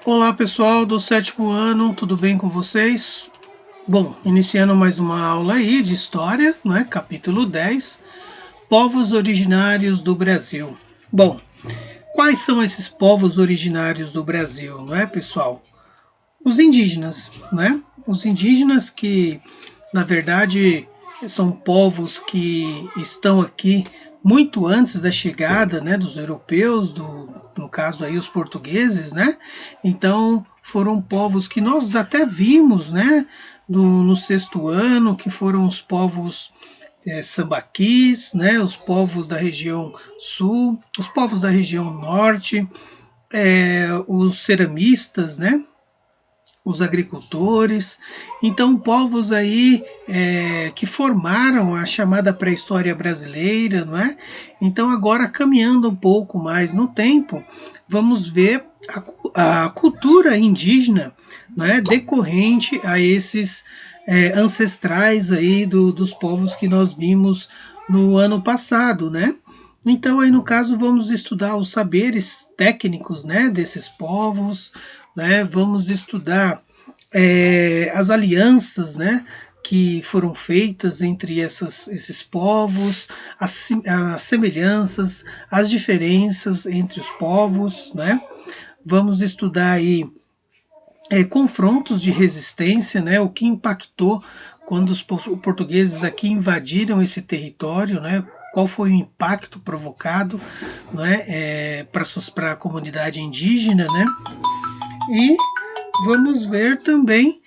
Olá pessoal do sétimo ano, tudo bem com vocês? Bom, iniciando mais uma aula aí de História, né? Capítulo 10, Povos Originários do Brasil. Bom, quais são esses povos originários do Brasil, não é, pessoal? Os indígenas, né? Os indígenas que, na verdade, são povos que estão aqui muito antes da chegada, né, dos europeus, no caso aí os portugueses, né? Então foram povos que nós até vimos, né, no sexto ano, que foram os povos sambaquis, né, os povos da região sul, os povos da região norte, os ceramistas, né, os agricultores, então povos aí que formaram a chamada pré-história brasileira, não é? Então agora caminhando um pouco mais no tempo, vamos ver a cultura indígena, né, decorrente a esses ancestrais aí dos povos que nós vimos no ano passado, né? Então aí no caso vamos estudar os saberes técnicos, né, desses povos, né? Vamos estudar as alianças, né, que foram feitas entre esses povos, as semelhanças, as diferenças entre os povos, né? Vamos estudar aí confrontos de resistência, né? O que impactou quando os portugueses aqui invadiram esse território, né? Qual foi o impacto provocado, né? Para a comunidade indígena, né? E vamos ver também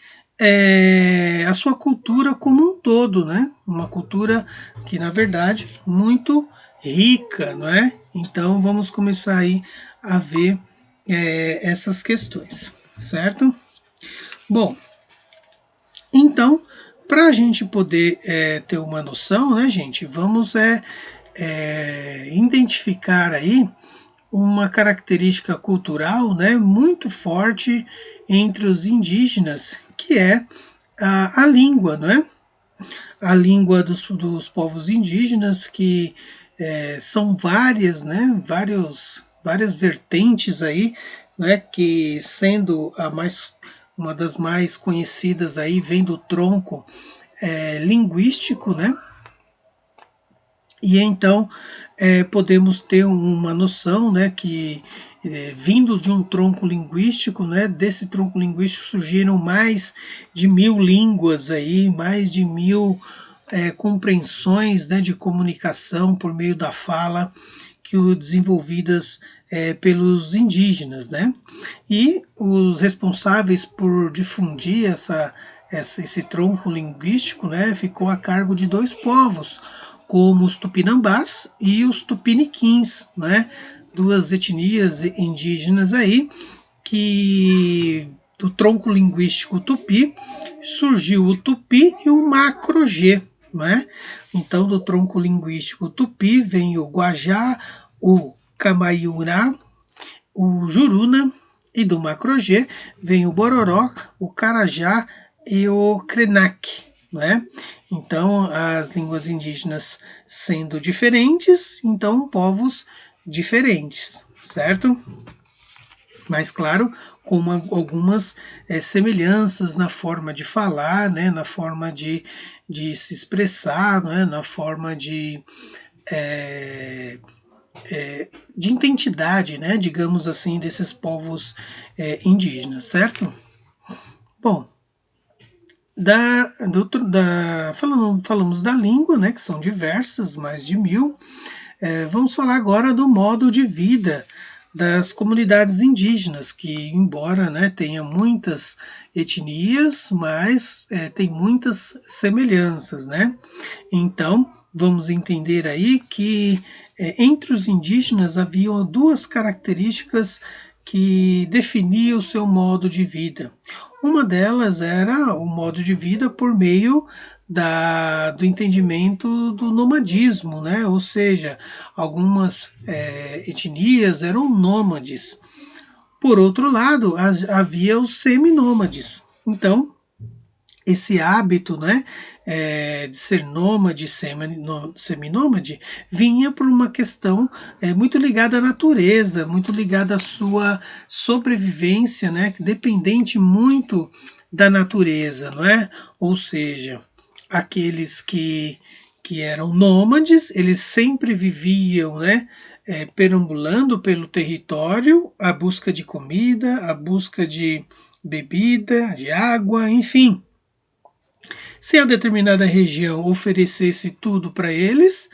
a sua cultura como um todo, né? Uma cultura que, na verdade, muito rica, não é? Então, vamos começar aí a ver essas questões, certo? Bom, então, para a gente poder ter uma noção, né, gente, vamos identificar aí uma característica cultural, né, muito forte entre os indígenas, que é a língua, não é? A língua dos povos indígenas, que são várias, né, várias vertentes aí, né, que sendo uma das mais conhecidas aí vem do tronco linguístico, né? E então podemos ter uma noção, né, que vindo de um tronco linguístico, né, desse tronco linguístico surgiram mais de 1000 línguas aí, mais de 1000 compreensões, né, de comunicação por meio da fala que desenvolvidas pelos indígenas, né? E os responsáveis por difundir esse tronco linguístico, né, ficou a cargo de dois povos, como os tupinambás e os tupiniquins, né? Duas etnias indígenas aí que do tronco linguístico tupi surgiu o tupi e o macro-G, né? Então do tronco linguístico tupi vem o guajá, o camaiurá, o juruna, e do macro-G vem o bororó, o carajá e o krenak, né? Então, as línguas indígenas sendo diferentes, então povos diferentes, certo? Mas, claro, com algumas semelhanças na forma de falar, né? Na forma de se expressar, né? Na forma de identidade, né? Digamos assim, desses povos indígenas, certo? Bom, falamos da língua, né, que são diversas, mais de 1000. Vamos falar agora do modo de vida das comunidades indígenas, que embora, né, tenha muitas etnias, mas tem muitas semelhanças, né? Então, vamos entender aí que entre os indígenas haviam duas características que definiam o seu modo de vida. Uma delas era o modo de vida por meio do entendimento do nomadismo, né? Ou seja, algumas etnias eram nômades. Por outro lado, havia os seminômades. Então, esse hábito, né, de ser nômade, seminômade, vinha por uma questão muito ligada à natureza, muito ligada à sua sobrevivência, né, dependente muito da natureza, não é? Ou seja, aqueles que eram nômades, eles sempre viviam, né, perambulando pelo território, à busca de comida, à busca de bebida, de água, enfim. Se a determinada região oferecesse tudo para eles,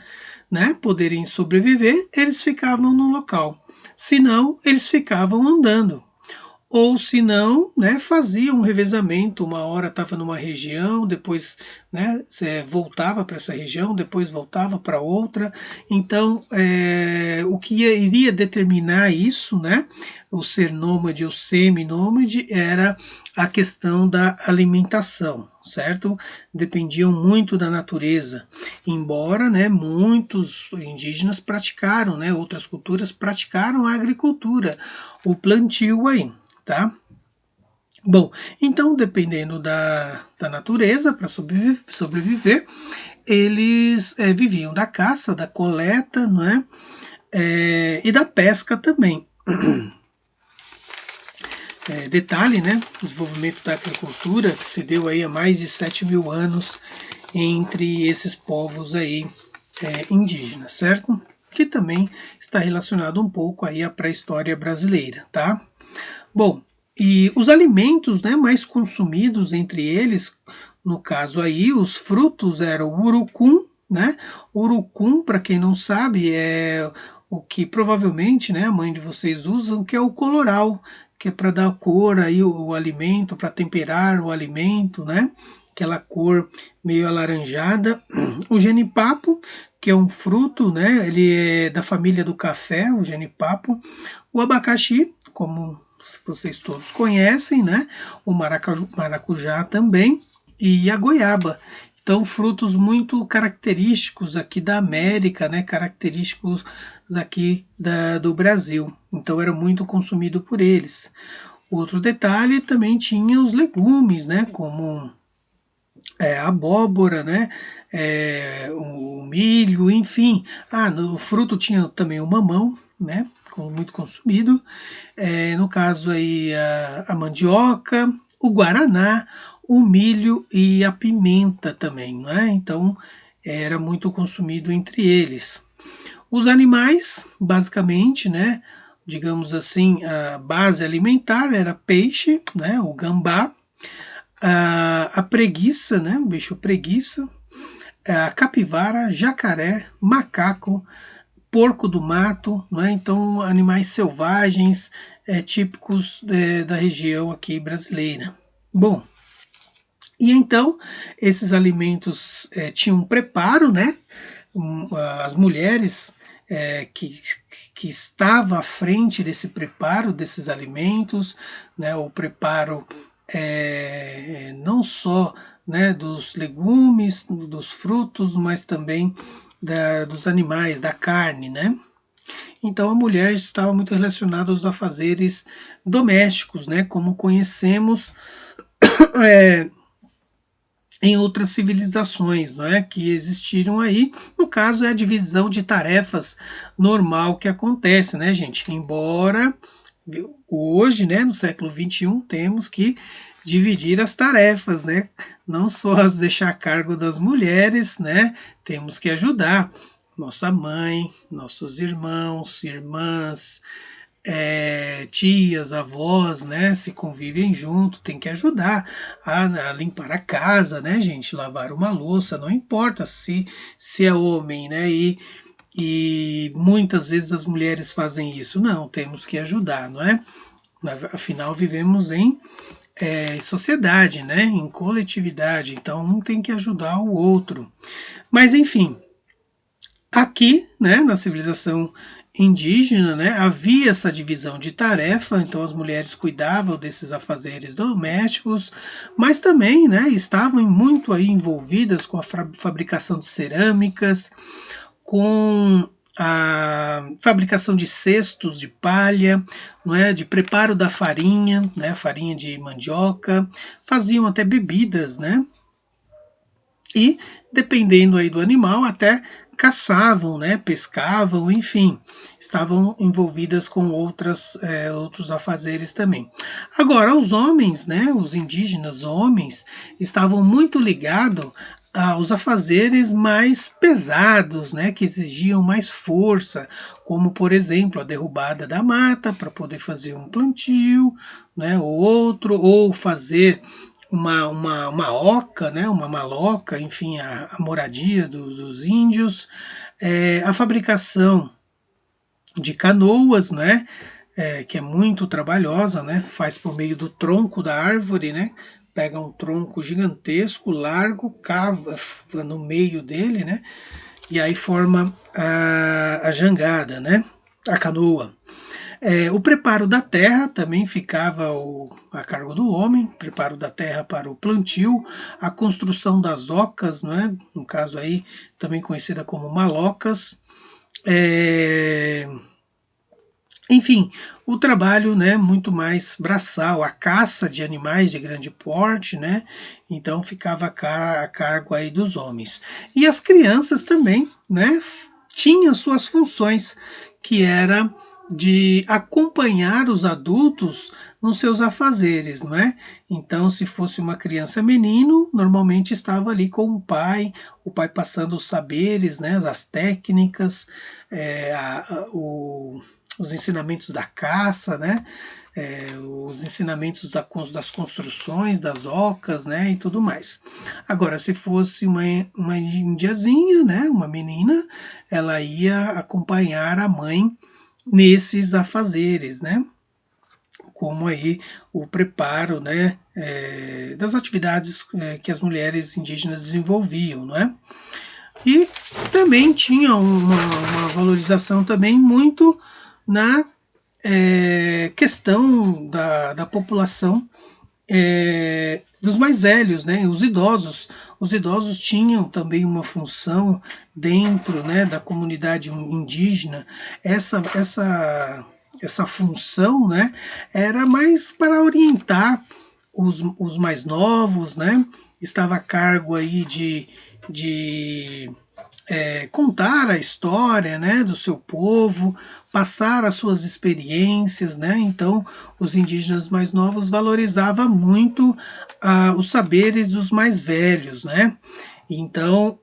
né, poderem sobreviver, eles ficavam no local. Se não, eles ficavam andando. Ou se não, né, fazia um revezamento, uma hora estava numa região, depois, né, voltava para essa região, depois voltava para outra. Então, o que iria determinar isso, né, o ser nômade ou semi-nômade, era a questão da alimentação, certo? Dependiam muito da natureza, embora, né, muitos indígenas praticaram, né, outras culturas praticaram a agricultura, o plantio aí. Tá? Bom, então dependendo da natureza para sobreviver, eles viviam da caça, da coleta, não é? E da pesca também. Detalhe, né? O desenvolvimento da agricultura que se deu aí há mais de 7.000 anos entre esses povos aí indígenas, certo? Que também está relacionado um pouco aí à pré-história brasileira, tá? Bom, e os alimentos, né, mais consumidos entre eles, no caso aí, os frutos eram o urucum, né? Urucum, para quem não sabe, é o que provavelmente, né, a mãe de vocês usam, que é o coloral, que é para dar cor aí o alimento, para temperar o alimento, né? Aquela cor meio alaranjada. O genipapo, que é um fruto, né? Ele é da família do café, o genipapo. O abacaxi, como vocês todos conhecem, né? O maracujá também e a goiaba. Então, frutos muito característicos aqui da América, né? Característicos aqui do Brasil. Então, era muito consumido por eles. Outro detalhe, também tinha os legumes, né? Como a abóbora, né? O milho, enfim. No fruto tinha também o mamão, né? Muito consumido. No caso aí a mandioca, o guaraná, o milho e a pimenta também, né? Então era muito consumido entre eles. Os animais, basicamente, né? Digamos assim, a base alimentar era peixe, né? O gambá, a preguiça, né? O bicho preguiça, a capivara, jacaré, macaco, porco do mato, né? Então animais selvagens típicos da região aqui brasileira. Bom, e então esses alimentos tinham um preparo, né? As mulheres que estava à frente desse preparo desses alimentos, né? O preparo não só, né, dos legumes, dos frutos, mas também dos animais, da carne, né? Então a mulher estava muito relacionada aos afazeres domésticos, né? Como conhecemos é, em outras civilizações, não é, que existiram aí. No caso é a divisão de tarefas normal que acontece, né, gente? Embora hoje, né, no século XXI, temos que dividir as tarefas, né? Não só as deixar a cargo das mulheres, né? Temos que ajudar nossa mãe, nossos irmãos, irmãs, tias, avós, né, se convivem junto, tem que ajudar a limpar a casa, né, gente, lavar uma louça, não importa se é homem, né, e muitas vezes as mulheres fazem isso, não, temos que ajudar, não é? Afinal, vivemos em sociedade, né, em coletividade, então um tem que ajudar o outro. Mas enfim, aqui, né, na civilização indígena, né, havia essa divisão de tarefa, então as mulheres cuidavam desses afazeres domésticos, mas também, né, estavam muito aí envolvidas com a fabricação de cerâmicas, com a fabricação de cestos de palha, não é, de preparo da farinha, né, farinha de mandioca, faziam até bebidas, né, e, dependendo aí do animal, até caçavam, né, pescavam, enfim, estavam envolvidas com outros afazeres também. Agora, os homens, né, os indígenas homens, estavam muito ligados aos afazeres mais pesados, né, que exigiam mais força, como, por exemplo, a derrubada da mata para poder fazer um plantio, né, ou fazer uma oca, né, uma maloca, enfim, a moradia dos índios, a fabricação de canoas, né, que é muito trabalhosa, né, faz por meio do tronco da árvore, né, pega um tronco gigantesco, largo, cava no meio dele, né, e aí forma a jangada, né, a canoa. O preparo da terra também ficava a cargo do homem, preparo da terra para o plantio, a construção das ocas, né, no caso aí também conhecida como malocas, é, enfim, o trabalho, né, muito mais braçal, a caça de animais de grande porte, né, então ficava a cargo aí dos homens. E as crianças também, né, tinham suas funções, que era de acompanhar os adultos nos seus afazeres, né? Então, se fosse uma criança menino, normalmente estava ali com o pai passando os saberes, né, as técnicas, os ensinamentos da caça, né? Os ensinamentos das construções, das ocas, né? E tudo mais. Agora, se fosse uma indiazinha, né? Uma menina, ela ia acompanhar a mãe nesses afazeres, né? Como aí o preparo, né? Das atividades que as mulheres indígenas desenvolviam, né? E também tinha uma valorização também muito na questão da população dos mais velhos, né? Os idosos tinham também uma função dentro, né, da comunidade indígena. Essa função, né, era mais para orientar os mais novos, né? Estava a cargo aí de contar a história, né, do seu povo, passar as suas experiências, né? Então, os indígenas mais novos valorizavam muito os saberes dos mais velhos, né? Então,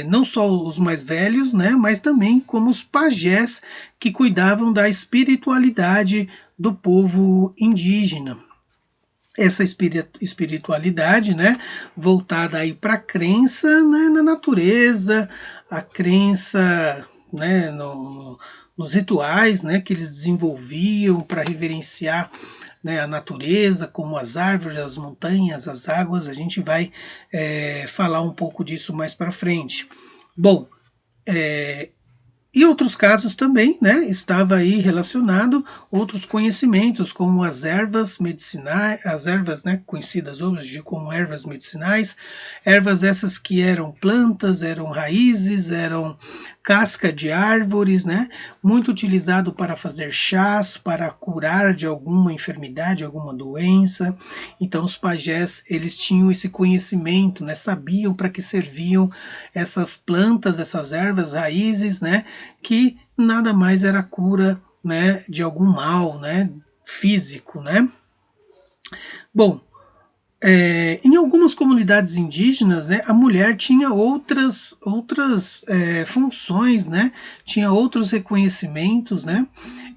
não só os mais velhos, né, mas também como os pajés que cuidavam da espiritualidade do povo indígena. Essa espiritualidade, né, voltada aí para a crença, né, na natureza, a crença, né, nos rituais, né, que eles desenvolviam para reverenciar, né, a natureza, como as árvores, as montanhas, as águas. A gente vai falar um pouco disso mais para frente. Bom, e outros casos também, né, estava aí relacionado outros conhecimentos, como as ervas medicinais, as ervas, né, conhecidas hoje como ervas medicinais, ervas essas que eram plantas, eram raízes, eram casca de árvores, né, muito utilizado para fazer chás, para curar de alguma enfermidade, alguma doença. Então os pajés, eles tinham esse conhecimento, né, sabiam para que serviam essas plantas, essas ervas, raízes, né, que nada mais era cura, né, de algum mal, né, físico, né. Bom, em algumas comunidades indígenas, né, a mulher tinha outras funções, né, tinha outros reconhecimentos, né,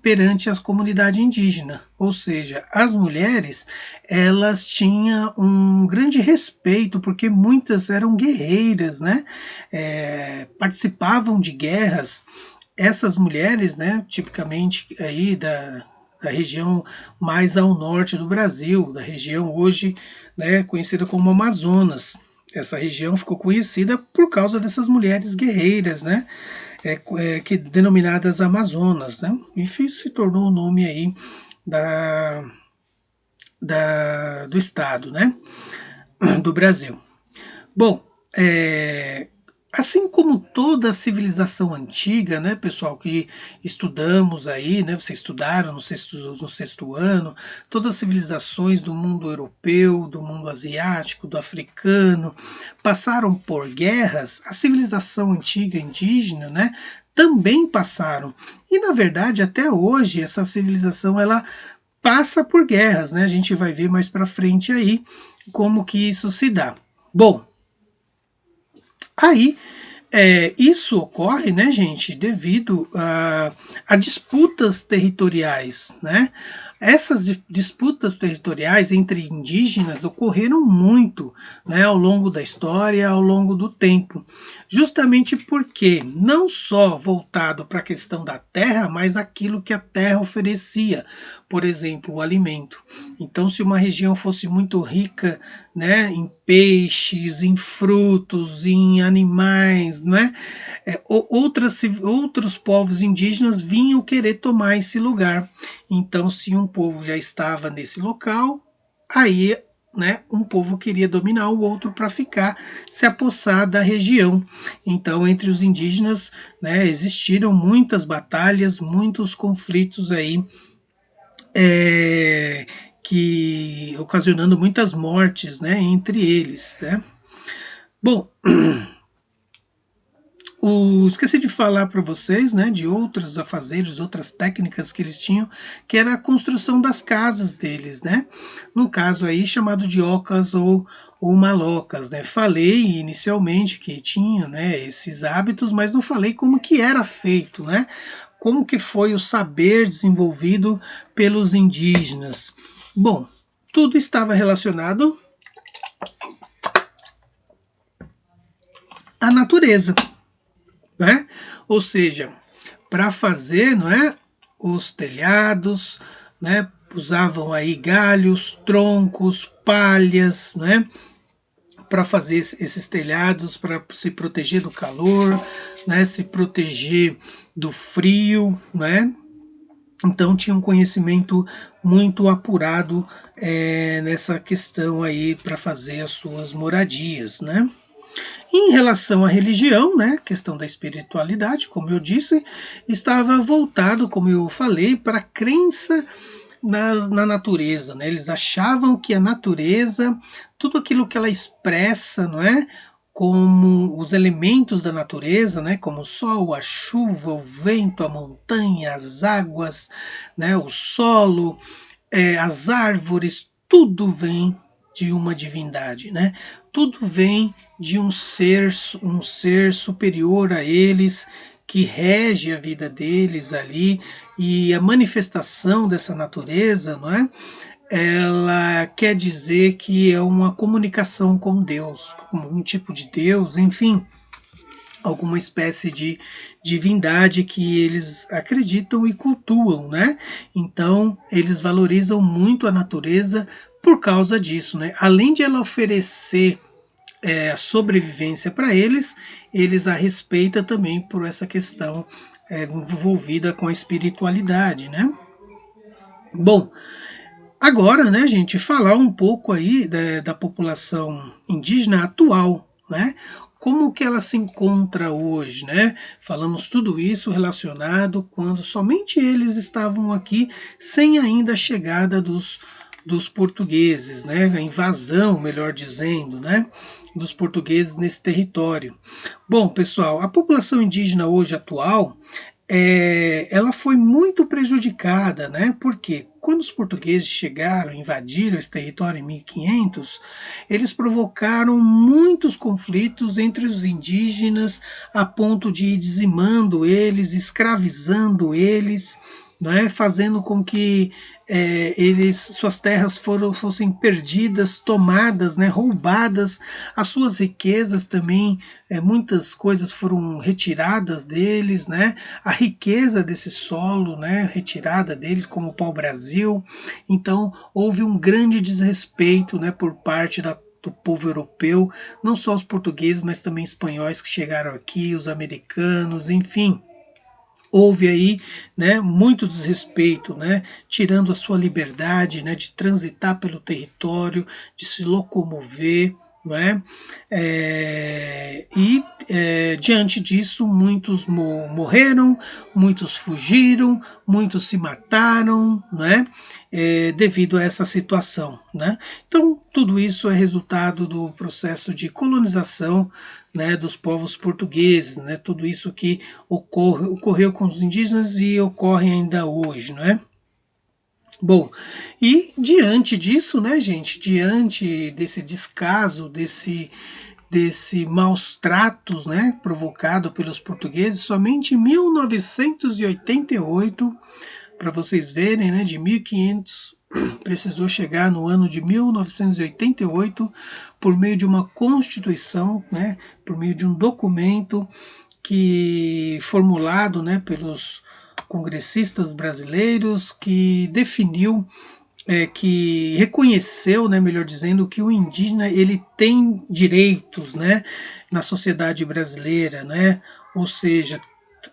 perante a comunidade indígena. Ou seja, as mulheres, elas tinham um grande respeito, porque muitas eram guerreiras, né, participavam de guerras. Essas mulheres, né, tipicamente aí da região mais ao norte do Brasil, da região hoje, né, conhecida como Amazonas. Essa região ficou conhecida por causa dessas mulheres guerreiras, né, que denominadas Amazonas, né, e se tornou o nome aí do estado, né, do Brasil. Bom, Assim como toda a civilização antiga, né, pessoal, que estudamos aí, né, vocês estudaram no sexto ano, todas as civilizações do mundo europeu, do mundo asiático, do africano, passaram por guerras, a civilização antiga indígena, né, também passaram. E, na verdade, até hoje, essa civilização, ela passa por guerras, né, a gente vai ver mais para frente aí como que isso se dá. Bom, aí isso ocorre, né, gente, devido a disputas territoriais, né? Essas disputas territoriais entre indígenas ocorreram muito, né, ao longo da história, ao longo do tempo, justamente porque não só voltado para a questão da terra, mas aquilo que a terra oferecia, por exemplo, o alimento. Então, se uma região fosse muito rica, né, em peixes, em frutos, em animais, né, outros povos indígenas vinham querer tomar esse lugar. Então, se um povo já estava nesse local, aí, né, um povo queria dominar o outro para ficar, se apossar da região. Então, entre os indígenas, né, existiram muitas batalhas, muitos conflitos aí, é, que ocasionando muitas mortes, né, entre eles, né? Bom, esqueci de falar para vocês, né, de outros afazeres, outras técnicas que eles tinham, que era a construção das casas deles, né? No caso aí chamado de ocas ou malocas, né? Falei inicialmente que tinha, né, esses hábitos, mas não falei como que era feito, né? Como que foi o saber desenvolvido pelos indígenas. Bom, tudo estava relacionado à natureza, né? Ou seja, para fazer, não é, os telhados, né? Usavam aí galhos, troncos, palhas, né? Para fazer esses telhados, para se proteger do calor, né? Se proteger do frio, né? Então tinha um conhecimento muito apurado nessa questão aí para fazer as suas moradias, né? Em relação à religião, né, questão da espiritualidade, como eu disse, estava voltado, como eu falei, para a crença na natureza. Né? Eles achavam que a natureza, tudo aquilo que ela expressa, não é? Como os elementos da natureza, né, como o sol, a chuva, o vento, a montanha, as águas, né, o solo, as árvores, tudo vem de uma divindade, né? Tudo vem de um ser superior a eles que rege a vida deles ali, e a manifestação dessa natureza, não é? Ela quer dizer que é uma comunicação com Deus, com um tipo de Deus, enfim, alguma espécie de divindade que eles acreditam e cultuam, né? Então, eles valorizam muito a natureza por causa disso, né? Além de ela oferecer a sobrevivência para eles, eles a respeitam também por essa questão envolvida com a espiritualidade, né? Bom, agora, né, gente, falar um pouco aí da população indígena atual, né? Como que ela se encontra hoje, né? Falamos tudo isso relacionado quando somente eles estavam aqui, sem ainda a chegada dos portugueses, né? A invasão, melhor dizendo, né? Dos portugueses nesse território. Bom, pessoal, a população indígena hoje atual, ela foi muito prejudicada, né? Porque quando os portugueses chegaram, invadiram esse território em 1500, eles provocaram muitos conflitos entre os indígenas, a ponto de ir dizimando eles, escravizando eles, né? Fazendo com que suas terras fossem perdidas, tomadas, né? Roubadas, as suas riquezas também, muitas coisas foram retiradas deles, né? A riqueza desse solo, né, retirada deles, como o pau-brasil. Então, houve um grande desrespeito, né, por parte do povo europeu, não só os portugueses, mas também espanhóis que chegaram aqui, os americanos, enfim. Houve aí, né, muito desrespeito, né, tirando a sua liberdade, né, de transitar pelo território, de se locomover, não é? Diante disso, muitos morreram, muitos fugiram, muitos se mataram, não é? Devido a essa situação, né? Então, tudo isso é resultado do processo de colonização, né, dos povos portugueses, né? Tudo isso que ocorreu com os indígenas e ocorre ainda hoje, não é? Bom, e diante disso, né, gente, diante desse descaso, desse maus tratos, né, provocado pelos portugueses, somente em 1988, para vocês verem, né, de 1500 precisou chegar no ano de 1988 por meio de uma constituição, né, por meio de um documento que formulado, né, pelos congressistas brasileiros, que definiu, que reconheceu, né, melhor dizendo, que o indígena ele tem direitos, né, na sociedade brasileira, né, ou seja,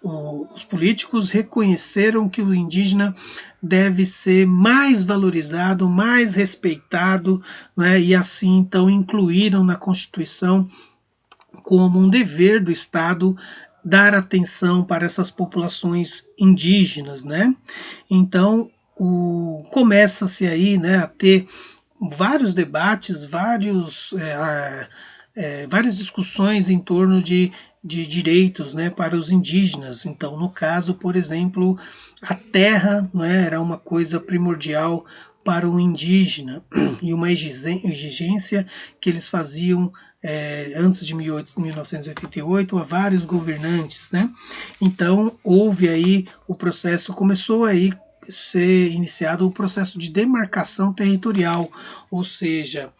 os políticos reconheceram que o indígena deve ser mais valorizado, mais respeitado, né, e assim então incluíram na Constituição como um dever do Estado dar atenção para essas populações indígenas, né? Então, começa-se aí, né, a ter vários debates, várias discussões em torno de direitos, né, para os indígenas. Então, no caso, por exemplo, a terra, né, era uma coisa primordial para o indígena e uma exigência que eles faziam antes de 1988 a vários governantes, né? Então houve aí o processo, começou aí ser iniciado o processo de demarcação territorial, ou seja,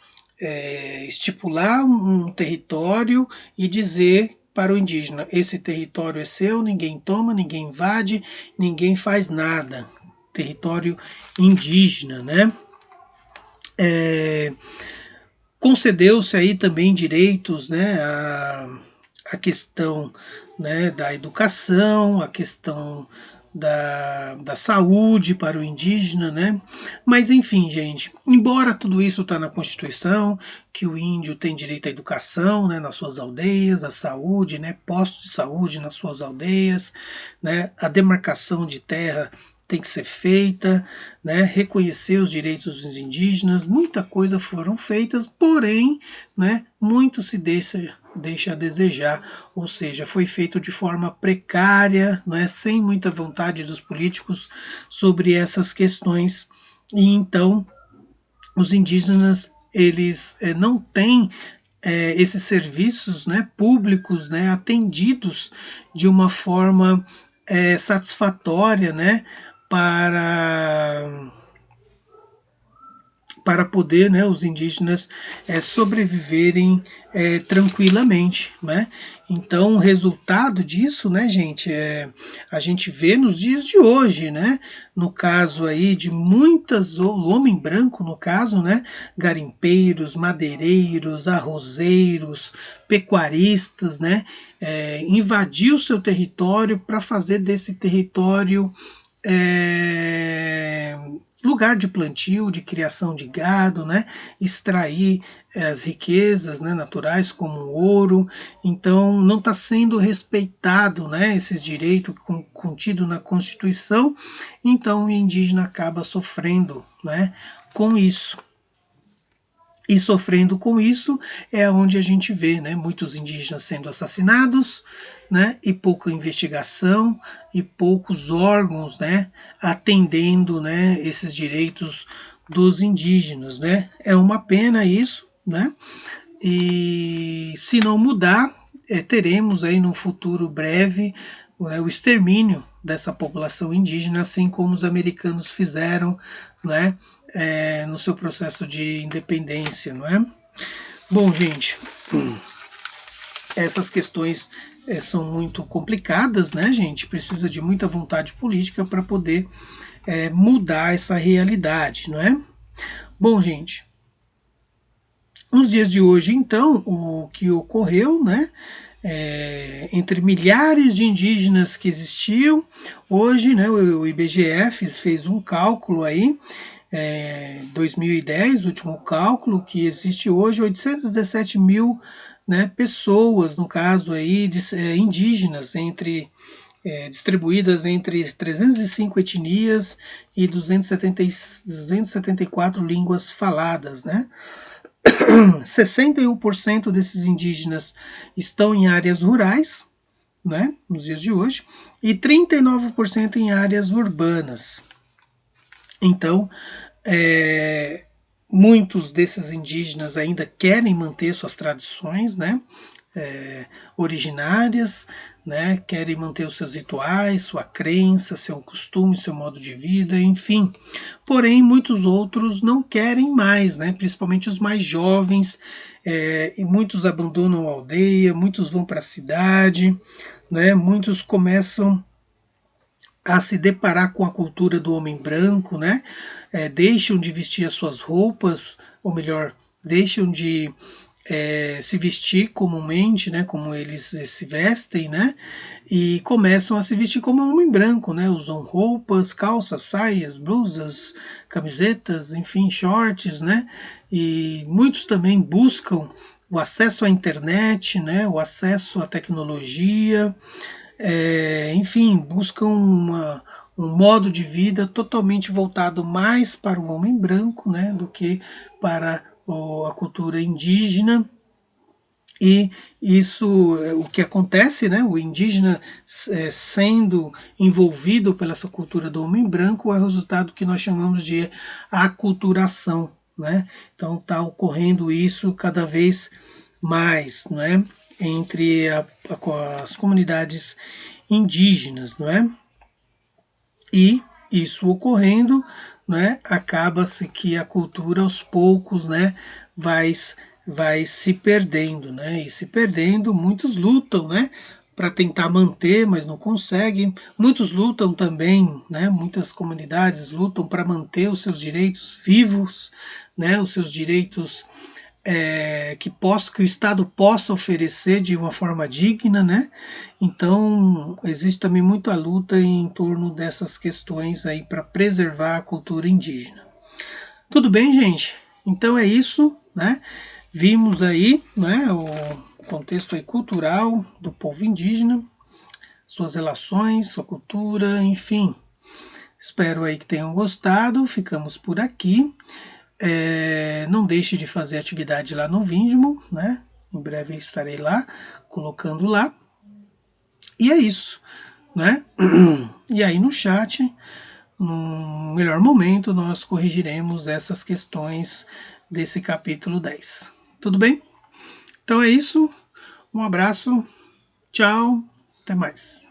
estipular um território e dizer para o indígena: esse território é seu, ninguém toma, ninguém invade, ninguém faz nada. Território indígena, né? Concedeu-se aí também direitos, né, a questão, né, da educação, a questão da saúde para o indígena, né? Mas enfim, gente, embora tudo isso está na Constituição, que o índio tem direito à educação, né, nas suas aldeias, à saúde, né, postos de saúde nas suas aldeias, né, a demarcação de terra tem que ser feita, né, reconhecer os direitos dos indígenas, muita coisa foram feitas, porém, né, muito se deixa a desejar, ou seja, foi feito de forma precária, né, sem muita vontade dos políticos sobre essas questões, e então os indígenas eles não têm esses serviços, né, públicos, né, atendidos de uma forma satisfatória, né, para poder, né, os indígenas sobreviverem tranquilamente, né? Então, o resultado disso, né, gente, a gente vê nos dias de hoje, né? No caso aí de muitas, o homem branco, no caso, né? Garimpeiros, madeireiros, arrozeiros, pecuaristas, né? Invadiu o seu território para fazer desse território lugar de plantio, de criação de gado, né? Extrair as riquezas, né, naturais como o ouro. Então não está sendo respeitado, né, esses direitos contidos na Constituição. Então o indígena acaba sofrendo, né, com isso. E sofrendo com isso é onde a gente vê, né, muitos indígenas sendo assassinados, né, e pouca investigação e poucos órgãos, né, atendendo, né, esses direitos dos indígenas, né. É uma pena isso, né. E se não mudar, teremos aí no futuro breve o extermínio dessa população indígena, assim como os americanos fizeram, né, no seu processo de independência, não é? Bom, gente, essas questões são muito complicadas, né, gente? Precisa de muita vontade política para poder mudar essa realidade, não é? Bom, gente, nos dias de hoje, então, o que ocorreu, né? Entre milhares de indígenas que existiam, hoje, né, o IBGE fez um cálculo aí 2010, o último cálculo, que existe hoje 817 mil, né, pessoas, no caso aí, indígenas, distribuídas entre 305 etnias e 274 línguas faladas, né? 61% desses indígenas estão em áreas rurais, né, nos dias de hoje, e 39% em áreas urbanas. Então, muitos desses indígenas ainda querem manter suas tradições, né, originárias, né, querem manter os seus rituais, sua crença, seu costume, seu modo de vida, enfim. Porém, muitos outros não querem mais, né, principalmente os mais jovens, e muitos abandonam a aldeia, muitos vão para a cidade, né, muitos começam a se deparar com a cultura do homem branco, né? Deixam de vestir as suas roupas, ou melhor, deixam de se vestir comumente, né? Como eles se vestem, né? E começam a se vestir como um homem branco, né? Usam roupas, calças, saias, blusas, camisetas, enfim, shorts, né? E muitos também buscam o acesso à internet, né? O acesso à tecnologia, enfim, buscam um modo de vida totalmente voltado mais para o homem branco, né, do que para a cultura indígena. E isso, o que acontece, né, o indígena sendo envolvido pela essa cultura do homem branco, é o resultado que nós chamamos de aculturação, né? Então está ocorrendo isso cada vez mais, né, entre as comunidades indígenas, não é? E isso ocorrendo, né, acaba-se que a cultura aos poucos, né, vai se perdendo, né? E se perdendo, muitos lutam, né, para tentar manter, mas não conseguem. Muitos lutam também, né? Muitas comunidades lutam para manter os seus direitos vivos, né? Os seus direitos que o Estado possa oferecer de uma forma digna, né? Então existe também muita luta em torno dessas questões aí para preservar a cultura indígena. Tudo bem, gente? Então é isso, né? Vimos aí, né, o contexto aí cultural do povo indígena, suas relações, sua cultura, enfim. Espero aí que tenham gostado. Ficamos por aqui. Não deixe de fazer atividade lá no Vindimo, né? Em breve estarei lá, colocando lá. E é isso, né? E aí no chat, no melhor momento, nós corrigiremos essas questões desse capítulo 10. Tudo bem? Então é isso. Um abraço. Tchau. Até mais.